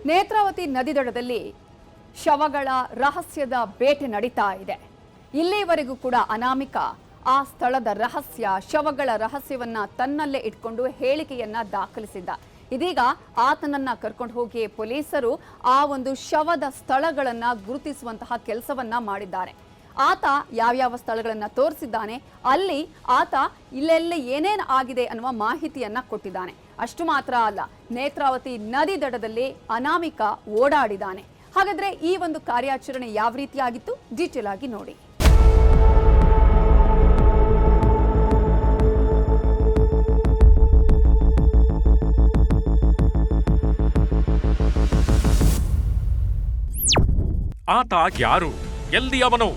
ನೇತ್ರಾವತಿ ನದಿ ದಡದಲ್ಲಿ ಶವಗಳ ರಹಸ್ಯದ ಬೇಟೆ ನಡೀತಾ ಇದೆ. ಇಲ್ಲಿವರೆಗೂ ಕೂಡ ಅನಾಮಿಕಾ ಆ ಸ್ಥಳದ ರಹಸ್ಯ, ಶವಗಳ ರಹಸ್ಯವನ್ನ ತನ್ನಲ್ಲೇ ಇಟ್ಕೊಂಡು ಹೇಳಿಕೆಯನ್ನ ದಾಖಲಿಸಿದ್ದ. ಇದೀಗ ಆತನನ್ನ ಕರ್ಕೊಂಡು ಹೋಗಿ ಪೊಲೀಸರು ಆ ಒಂದು ಶವದ ಸ್ಥಳಗಳನ್ನ ಗುರುತಿಸುವಂತಹ ಕೆಲಸವನ್ನ ಮಾಡಿದ್ದಾರೆ. ಆತ ಯಾವ್ಯಾವ ಸ್ಥಳಗಳನ್ನ ತೋರಿಸಿದ್ದಾನೆ, ಅಲ್ಲಿ ಆತ ಇಲ್ಲೆಲ್ಲ ಏನೇನು ಆಗಿದೆ ಅನ್ನುವ ಮಾಹಿತಿಯನ್ನ ಕೊಟ್ಟಿದ್ದಾನೆ. ಅಷ್ಟು ಮಾತ್ರ ಅಲ್ಲ, ನೇತ್ರಾವತಿ ನದಿ ದಡದಲ್ಲಿ ಅನಾಮಿಕಾ ಓಡಾಡಿದ್ದಾನೆ. ಹಾಗಾದ್ರೆ ಈ ಒಂದು ಕಾರ್ಯಾಚರಣೆ ಯಾವ ರೀತಿಯಾಗಿತ್ತು, ಡೀಟೇಲ್ ಆಗಿ ನೋಡಿ. ಆತ ಯಾರು, ಎಲ್ಲಿ ಅವನು,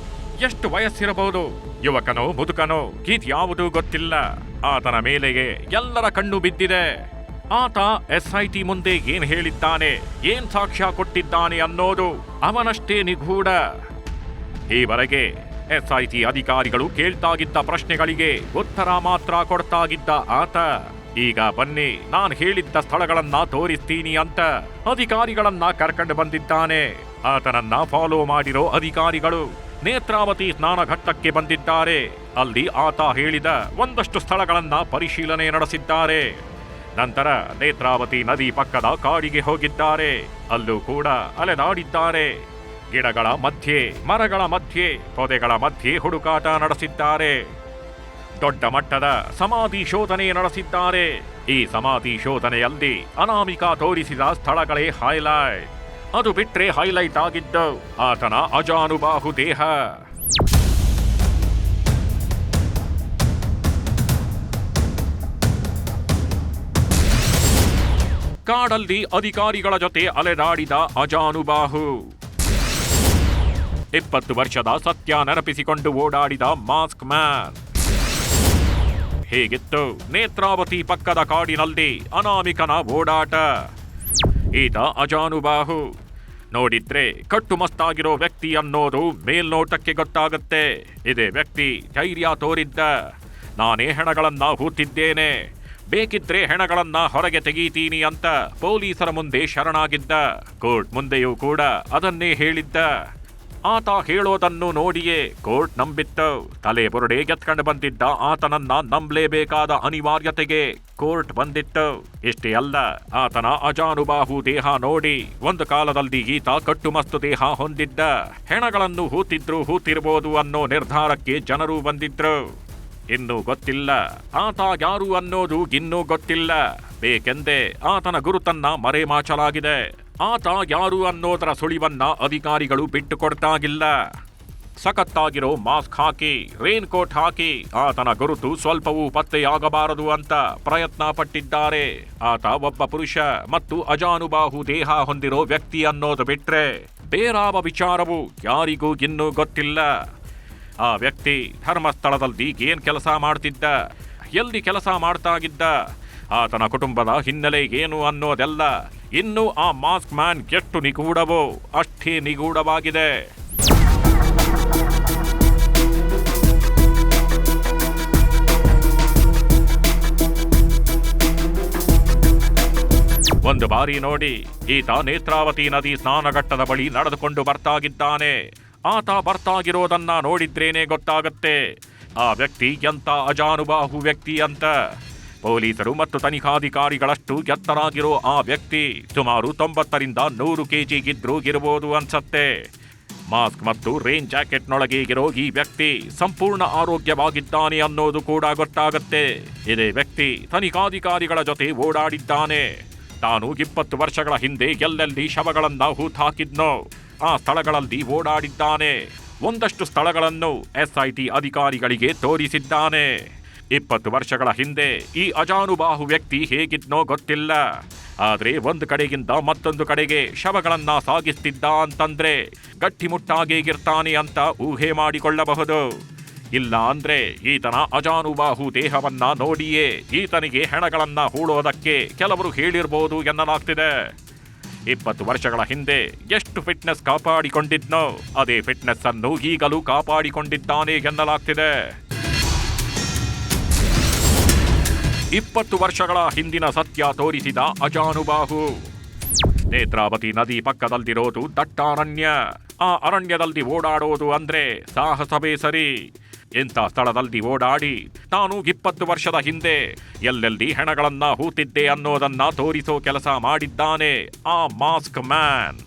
ಎಷ್ಟು ವಯಸ್ಸಿರಬಹುದು, ಯುವಕನೋ ಮುದುಕನೋ ಇದ್ಯಾವುದೂ ಗೊತ್ತಿಲ್ಲ. ಆತನ ಮೇಲೆಗೆ ಎಲ್ಲರ ಕಣ್ಣು ಬಿದ್ದಿದೆ. ಆತ SIT ಮುಂದೆ ಏನ್ ಹೇಳಿದ್ದಾನೆ, ಏನ್ ಸಾಕ್ಷ್ಯ ಕೊಟ್ಟಿದ್ದಾನೆ ಅನ್ನೋದು ಅವನಷ್ಟೇ ನಿಗೂಢ. ಈವರೆಗೆ SIT ಅಧಿಕಾರಿಗಳು ಕೇಳ್ತಾಗಿದ್ದ ಪ್ರಶ್ನೆಗಳಿಗೆ ಉತ್ತರ ಮಾತ್ರ ಕೊಡ್ತಾಗಿದ್ದ ಆತ ಈಗ ಬನ್ನಿ ನಾನು ಹೇಳಿದ್ದ ಸ್ಥಳಗಳನ್ನ ತೋರಿಸ್ತೀನಿ ಅಂತ ಅಧಿಕಾರಿಗಳನ್ನ ಕರ್ಕೊಂಡು ಬಂದಿದ್ದಾನೆ. ಆತನನ್ನ ಫಾಲೋ ಮಾಡಿರೋ ಅಧಿಕಾರಿಗಳು ನೇತ್ರಾವತಿ ಸ್ನಾನಘಟ್ಟಕ್ಕೆ ಬಂದಿದ್ದಾರೆ. ಅಲ್ಲಿ ಆತ ಹೇಳಿದ ಒಂದಷ್ಟು ಸ್ಥಳಗಳನ್ನ ಪರಿಶೀಲನೆ ನಡೆಸಿದ್ದಾರೆ. ನಂತರ ನೇತ್ರಾವತಿ ನದಿ ಪಕ್ಕದ ಕಾಡಿಗೆ ಹೋಗಿದ್ದಾರೆ. ಅಲ್ಲೂ ಕೂಡ ಅಲೆದಾಡಿದ್ದಾರೆ. ಗಿಡಗಳ ಮಧ್ಯೆ, ಮರಗಳ ಮಧ್ಯೆ, ಪೊದೆಗಳ ಮಧ್ಯೆ ಹುಡುಕಾಟ ನಡೆಸಿದ್ದಾರೆ. ದೊಡ್ಡ ಮಟ್ಟದ ಸಮಾಧಿ ಶೋಧನೆ ನಡೆಸಿದ್ದಾರೆ. ಈ ಸಮಾಧಿ ಶೋಧನೆಯಲ್ಲಿ ಅನಾಮಿಕಾ ತೋರಿಸಿದ ಸ್ಥಳಗಳೇ ಹೈಲೈಟ್. ಅದು ಬಿಟ್ರೆ ಹೈಲೈಟ್ ಆಗಿದ್ದು ಆತನ ಅಜಾನುಬಾಹು ದೇಹ. ಕಾಡಲ್ಲಿ ಅಧಿಕಾರಿಗಳ ಜೊತೆ ಅಲೆದಾಡಿದ ಅಜಾನುಬಾಹು. 20 ವರ್ಷದ ಸತ್ಯ ನೆನಪಿಸಿಕೊಂಡು ಓಡಾಡಿದ ಮಾಸ್ಕ್ ಮ್ಯಾನ್. ಹೇಗಿತ್ತು ನೇತ್ರಾವತಿ ಪಕ್ಕದ ಕಾಡಿನಲ್ಲಿ ಅನಾಮಿಕನ ಓಡಾಟ. ಈತ ಅಜಾನುಬಾಹು. ನೋಡಿದ್ರೆ ಕಟ್ಟುಮಸ್ತಾಗಿರೋ ವ್ಯಕ್ತಿ ಅನ್ನೋದು ಮೇಲ್ನೋಟಕ್ಕೆ ಗೊತ್ತಾಗುತ್ತೆ. ಇದೇ ವ್ಯಕ್ತಿ ಧೈರ್ಯ ತೋರಿದ್ದ. ನಾನೇ ಹೆಣಗಳನ್ನ ಹೂತಿದ್ದೇನೆ, ಬೇಕಿದ್ರೆ ಹೆಣಗಳನ್ನ ಹೊರಗೆ ತೆಗೀತೀನಿ ಅಂತ ಪೊಲೀಸರ ಮುಂದೆ ಶರಣಾಗಿದ್ದ. ಕೋರ್ಟ್ ಮುಂದೆಯೂ ಕೂಡ ಅದನ್ನೇ ಹೇಳಿದ್ದ. ಆತ ಹೇಳೋದನ್ನು ನೋಡಿಯೇ ಕೋರ್ಟ್ ನಂಬಿತ್ತು. ತಲೆ ಬುರುಡೆ ಎತ್ಕೊಂಡು ಬಂದಿದ್ದ ಆತನನ್ನ ನಂಬಲೇಬೇಕಾದ ಅನಿವಾರ್ಯತೆಗೆ ಕೋರ್ಟ್ ಬಂದಿತ್ತು. ಇಷ್ಟೇ ಅಲ್ಲ, ಆತನ ಅಜಾನುಬಾಹು ದೇಹ ನೋಡಿ ಒಂದು ಕಾಲದಲ್ಲಿ ಈತ ಕಟ್ಟುಮಸ್ತು ದೇಹ ಹೊಂದಿದ್ದ. ಹೆಣಗಳನ್ನು ಹೂತಿರ್ಬೋದು ಅನ್ನೋ ನಿರ್ಧಾರಕ್ಕೆ ಜನರು ಬಂದಿದ್ರು. ಇನ್ನೂ ಗೊತ್ತಿಲ್ಲ ಆತ ಯಾರು ಅನ್ನೋದು, ಇನ್ನೂ ಗೊತ್ತಿಲ್ಲ. ಬೇಕೆಂದೇ ಆತನ ಗುರುತನ್ನ ಮರೆಮಾಚಲಾಗಿದೆ. ಆತ ಯಾರು ಅನ್ನೋದರ ಸುಳಿವನ್ನ ಅಧಿಕಾರಿಗಳು ಬಿಟ್ಟುಕೊಡ್ತಾಗಿಲ್ಲ. ಸಖತ್ತಾಗಿರೋ ಮಾಸ್ಕ್ ಹಾಕಿ, ರೇನ್ ಕೋಟ್ ಹಾಕಿ ಆತನ ಗುರುತು ಸ್ವಲ್ಪವೂ ಪತ್ತೆಯಾಗಬಾರದು ಅಂತ ಪ್ರಯತ್ನ ಪಟ್ಟಿದ್ದಾರೆ. ಆತ ಒಬ್ಬ ಪುರುಷ ಮತ್ತು ಅಜಾನುಬಾಹು ದೇಹ ಹೊಂದಿರೋ ವ್ಯಕ್ತಿ ಅನ್ನೋದು ಬಿಟ್ರೆ ಬೇರಾವ ವಿಚಾರವೂ ಯಾರಿಗೂ ಇನ್ನೂ ಗೊತ್ತಿಲ್ಲ. ಆ ವ್ಯಕ್ತಿ ಧರ್ಮಸ್ಥಳದಲ್ಲಿ ಏನ್ ಕೆಲಸ ಮಾಡ್ತಿದ್ದ, ಎಲ್ಲಿ ಕೆಲಸ ಮಾಡ್ತಾಗಿದ್ದ, ಆತನ ಕುಟುಂಬದ ಹಿನ್ನೆಲೆ ಏನು ಅನ್ನೋದೆಲ್ಲ ಇನ್ನು ಆ ಮಾಸ್ಕ್ ಮ್ಯಾನ್ ಎಷ್ಟು ನಿಗೂಢವೋ ಅಷ್ಟೇ ನಿಗೂಢವಾಗಿದೆ. ಒಂದು ಬಾರಿ ನೋಡಿ, ಈತ ನೇತ್ರಾವತಿ ನದಿ ಸ್ನಾನಘಟ್ಟದ ಬಳಿ ನಡೆದುಕೊಂಡು ಬರ್ತಾಗಿದ್ದಾನೆ. ಆತ ಬರ್ತಾಗಿರೋದನ್ನ ನೋಡಿದ್ರೇನೆ ಗೊತ್ತಾಗತ್ತೆ ಆ ವ್ಯಕ್ತಿ ಎಂತ ಅಜಾನುಬಾಹು ವ್ಯಕ್ತಿ ಅಂತ. ಪೊಲೀಸರು ಮತ್ತು ತನಿಖಾಧಿಕಾರಿಗಳಷ್ಟು ಎತ್ತರಾಗಿರೋ ಆ ವ್ಯಕ್ತಿ ಸುಮಾರು 90ರಿಂದ 100 kg ಇರ್ಬೋದು ಅನ್ಸತ್ತೆ. ಮಾಸ್ಕ್ ಮತ್ತು ರೇನ್ ಜಾಕೆಟ್ನೊಳಗೆ ಇರೋ ಈ ವ್ಯಕ್ತಿ ಸಂಪೂರ್ಣ ಆರೋಗ್ಯವಾಗಿದ್ದಾನೆ ಅನ್ನೋದು ಕೂಡ ಗೊತ್ತಾಗತ್ತೆ. ಇದೇ ವ್ಯಕ್ತಿ ತನಿಖಾಧಿಕಾರಿಗಳ ಜೊತೆ ಓಡಾಡಿದ್ದಾನೆ. ತಾನು 20 ವರ್ಷಗಳ ಹಿಂದೆ ಎಲ್ಲೆಲ್ಲಿ ಶವಗಳನ್ನ ಹೂತಾಕಿದ್ನೋ ಆ ಸ್ಥಳಗಳಲ್ಲಿ ಓಡಾಡಿದ್ದಾನೆ. ಒಂದಷ್ಟು ಸ್ಥಳಗಳನ್ನು SIT ಅಧಿಕಾರಿಗಳಿಗೆ ತೋರಿಸಿದ್ದಾನೆ. 20 ವರ್ಷಗಳ ಹಿಂದೆ ಈ ಅಜಾನುಬಾಹು ವ್ಯಕ್ತಿ ಹೇಗಿದ್ನೋ ಗೊತ್ತಿಲ್ಲ. ಆದ್ರೆ ಒಂದು ಕಡೆಗಿಂದ ಮತ್ತೊಂದು ಕಡೆಗೆ ಶವಗಳನ್ನ ಸಾಗಿಸ್ತಿದ್ದ ಅಂತಂದ್ರೆ ಗಟ್ಟಿಮುಟ್ಟಾಗೇ ಇರ್ತಾನೆ ಅಂತ ಊಹೆ ಮಾಡಿಕೊಳ್ಳಬಹುದು. ಇಲ್ಲ ಅಂದ್ರೆ ಈತನ ಅಜಾನುಬಾಹು ದೇಹವನ್ನ ನೋಡಿಯೇ ಈತನಿಗೆ ಹೆಣಗಳನ್ನ ಹೂಳೋದಕ್ಕೆ ಕೆಲವರು ಹೇಳಿರ್ಬೋದು ಎನ್ನಲಾಗ್ತಿದೆ. 20 ವರ್ಷಗಳ ಹಿಂದೆ ಎಷ್ಟು ಫಿಟ್ನೆಸ್ ಕಾಪಾಡಿಕೊಂಡಿದ್ನೋ ಅದೇ ಫಿಟ್ನೆಸ್ ಅನ್ನು ಈಗಲೂ ಕಾಪಾಡಿಕೊಂಡಿದ್ದಾನೆ ಎನ್ನಲಾಗ್ತಿದೆ. 20 ವರ್ಷಗಳ ಹಿಂದಿನ ಸತ್ಯ ತೋರಿಸಿದ ಅಜಾನುಬಾಹು. ನೇತ್ರಾವತಿ ನದಿ ಪಕ್ಕದಲ್ಲಿರೋದು ದಟ್ಟಾರಣ್ಯ. ಆ ಅರಣ್ಯದಲ್ಲಿ ಓಡಾಡೋದು ಅಂದ್ರೆ ಸಾಹಸವೇ ಸರಿ. ಇಂಥ ಸ್ಥಳದಲ್ಲಿ ಓಡಾಡಿ ತಾನು 20 ವರ್ಷದ ಹಿಂದೆ ಎಲ್ಲೆಲ್ಲಿ ಹೆಣಗಳನ್ನ ಹೂತಿದ್ದೆ ಅನ್ನೋದನ್ನ ತೋರಿಸೋ ಕೆಲಸ ಮಾಡಿದ್ದಾನೆ ಆ ಮಾಸ್ಕ್ ಮ್ಯಾನ್.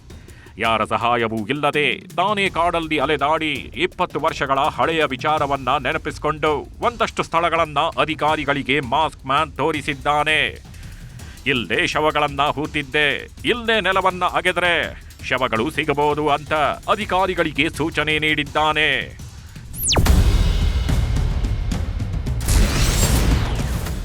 ಯಾರ ಸಹಾಯವೂ ಇಲ್ಲದೆ ತಾನೇ ಕಾಡಲ್ಲಿ ಅಲೆದಾಡಿ 20 ವರ್ಷಗಳ ಹಳೆಯ ವಿಚಾರವನ್ನ ನೆನಪಿಸಿಕೊಂಡು ಒಂದಷ್ಟು ಸ್ಥಳಗಳನ್ನ ಅಧಿಕಾರಿಗಳಿಗೆ ಮಾಸ್ಕ್ ಮ್ಯಾನ್ ತೋರಿಸಿದ್ದಾನೆ. ಇಲ್ಲೇ ಶವಗಳನ್ನ ಹೂತಿದ್ದೆ, ಇಲ್ಲೇ ನೆಲವನ್ನ ಅಗೆದ್ರೆ ಶವಗಳು ಸಿಗಬಹುದು ಅಂತ ಅಧಿಕಾರಿಗಳಿಗೆ ಸೂಚನೆ ನೀಡಿದ್ದಾನೆ.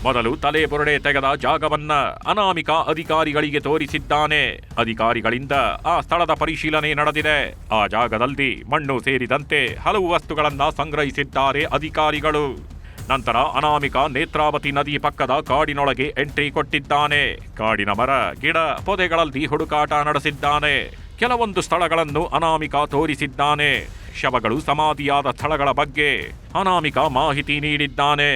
ಮೊದಲು ತಲೆಬುರುಡೆ ತೆಗೆದ ಜಾಗವನ್ನ ಅನಾಮಿಕ ಅಧಿಕಾರಿಗಳಿಗೆ ತೋರಿಸಿದ್ದಾನೆ. ಅಧಿಕಾರಿಗಳಿಂದ ಆ ಸ್ಥಳದ ಪರಿಶೀಲನೆ ನಡೆದಿದೆ. ಆ ಜಾಗದಲ್ಲಿ ಮಣ್ಣು ಸೇರಿದಂತೆ ಹಲವು ವಸ್ತುಗಳನ್ನ ಸಂಗ್ರಹಿಸಿದ್ದಾರೆ ಅಧಿಕಾರಿಗಳು. ನಂತರ ಅನಾಮಿಕ ನೇತ್ರಾವತಿ ನದಿ ಪಕ್ಕದ ಕಾಡಿನೊಳಗೆ ಎಂಟ್ರಿ ಕೊಟ್ಟಿದ್ದಾನೆ. ಕಾಡಿನ ಮರ ಗಿಡ ಪೊದೆಗಳಲ್ಲಿ ಹುಡುಕಾಟ ನಡೆಸಿದ್ದಾನೆ. ಕೆಲವೊಂದು ಸ್ಥಳಗಳನ್ನು ಅನಾಮಿಕ ತೋರಿಸಿದ್ದಾನೆ. ಶವಗಳು ಸಮಾಧಿಯಾದ ಸ್ಥಳಗಳ ಬಗ್ಗೆ ಅನಾಮಿಕ ಮಾಹಿತಿ ನೀಡಿದ್ದಾನೆ.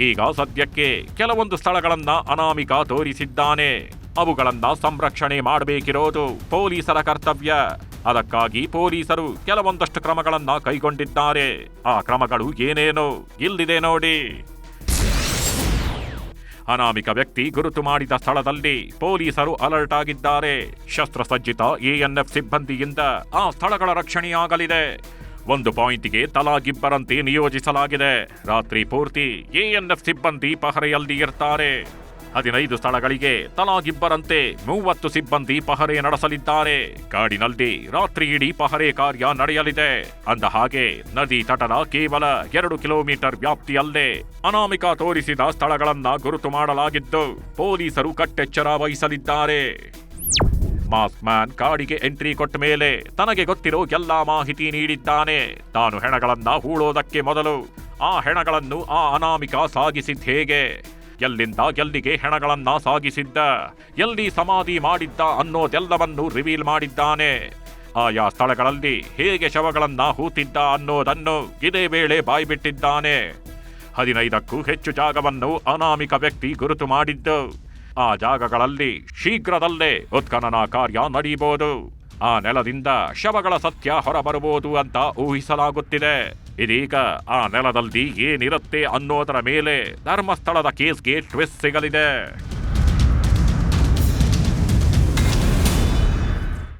ಈಗ ಸದ್ಯಕ್ಕೆ ಕೆಲವೊಂದು ಸ್ಥಳಗಳನ್ನ ಅನಾಮಿಕ ತೋರಿಸಿದ್ದಾನೆ. ಅವುಗಳನ್ನ ಸಂರಕ್ಷಣೆ ಮಾಡಬೇಕಿರೋದು ಪೊಲೀಸರ ಕರ್ತವ್ಯ. ಅದಕ್ಕಾಗಿ ಪೊಲೀಸರು ಕೆಲವೊಂದಷ್ಟು ಕ್ರಮಗಳನ್ನ ಕೈಗೊಂಡಿದ್ದಾರೆ. ಆ ಕ್ರಮಗಳು ಏನೇನು ಇಲ್ಲಿದೆ ನೋಡಿ. ಅನಾಮಿಕ ವ್ಯಕ್ತಿ ಗುರುತು ಮಾಡಿದ ಸ್ಥಳದಲ್ಲಿ ಪೊಲೀಸರು ಅಲರ್ಟ್ ಆಗಿದ್ದಾರೆ. ಶಸ್ತ್ರಸಜ್ಜಿತ ANF ಸಿಬ್ಬಂದಿಯಿಂದ ಆ ಸ್ಥಳಗಳ ರಕ್ಷಣೆಯಾಗಲಿದೆ. 1 ಪಾಯಿಂಟ್ಗೆ ತಲಾಗಿಬ್ಬರಂತೆ ನಿಯೋಜಿಸಲಾಗಿದೆ. ರಾತ್ರಿ ಪೂರ್ತಿ ANF ಸಿಬ್ಬಂದಿ ಪಹರೆಯಲ್ಲಿ ಇರ್ತಾರೆ. 15 ಸ್ಥಳಗಳಿಗೆ ತಲಾಗಿಬ್ಬರಂತೆ 30 ಸಿಬ್ಬಂದಿ ಪಹರೆ ನಡೆಸಲಿದ್ದಾರೆ. ಕಾಡಿನಲ್ಲಿ ರಾತ್ರಿ ಇಡೀ ಪಹರೆ ಕಾರ್ಯ ನಡೆಯಲಿದೆ. ಅಂದ ಹಾಗೆ ನದಿ ತಟದ ಕೇವಲ 2 ಕಿಲೋಮೀಟರ್ ವ್ಯಾಪ್ತಿಯಲ್ಲೇ ಅನಾಮಿಕ ತೋರಿಸಿದ ಸ್ಥಳಗಳನ್ನ ಗುರುತು ಮಾಡಲಾಗಿದ್ದು ಪೊಲೀಸರು ಕಟ್ಟೆಚ್ಚರ ವಹಿಸಲಿದ್ದಾರೆ. ಮಾಸ್ಕ್ ಮ್ಯಾನ್ ಕಾಡಿಗೆ ಎಂಟ್ರಿ ಕೊಟ್ಟ ಮೇಲೆ ತನಗೆ ಗೊತ್ತಿರೋ ಎಲ್ಲಾ ಮಾಹಿತಿ ನೀಡಿದ್ದಾನೆ. ತಾನು ಹೆಣಗಳನ್ನ ಹೂಳೋದಕ್ಕೆ ಮೊದಲು ಆ ಹೆಣಗಳನ್ನು ಆ ಅನಾಮಿಕ ಸಾಗಿಸಿದ್ ಹೇಗೆ, ಎಲ್ಲಿಂದ ಎಲ್ಲಿಗೆ ಹೆಣಗಳನ್ನ ಸಾಗಿಸಿದ್ದ, ಎಲ್ಲಿ ಸಮಾಧಿ ಮಾಡಿದ್ದ ಅನ್ನೋದೆಲ್ಲವನ್ನು ರಿವೀಲ್ ಮಾಡಿದ್ದಾನೆ. ಆಯಾ ಸ್ಥಳಗಳಲ್ಲಿ ಹೇಗೆ ಶವಗಳನ್ನ ಹೂತಿದ್ದ ಅನ್ನೋದನ್ನು ಇದೇ ವೇಳೆ ಬಾಯ್ಬಿಟ್ಟಿದ್ದಾನೆ. 15ಕ್ಕೂ ಹೆಚ್ಚು ಜಾಗವನ್ನು ಅನಾಮಿಕ ವ್ಯಕ್ತಿ ಗುರುತು ಮಾಡಿದ್ದು. ಆ ಜಾಗಗಳಲ್ಲಿ ಶೀಘ್ರದಲ್ಲೇ ಉತ್ಖನನ ಕಾರ್ಯ ನಡೆಯಬಹುದು. ಆ ನೆಲದಿಂದ ಶವಗಳ ಸತ್ಯ ಹೊರಬರಬಹುದು ಅಂತ ಊಹಿಸಲಾಗುತ್ತಿದೆ. ಇದೀಗ ಆ ನೆಲದಲ್ಲಿ ಏನಿರುತ್ತೆ ಅನ್ನೋದರ ಮೇಲೆ ಧರ್ಮಸ್ಥಳದ ಕೇಸ್ಗೆ ಟ್ವಿಸ್ಟ್ ಸಿಗಲಿದೆ.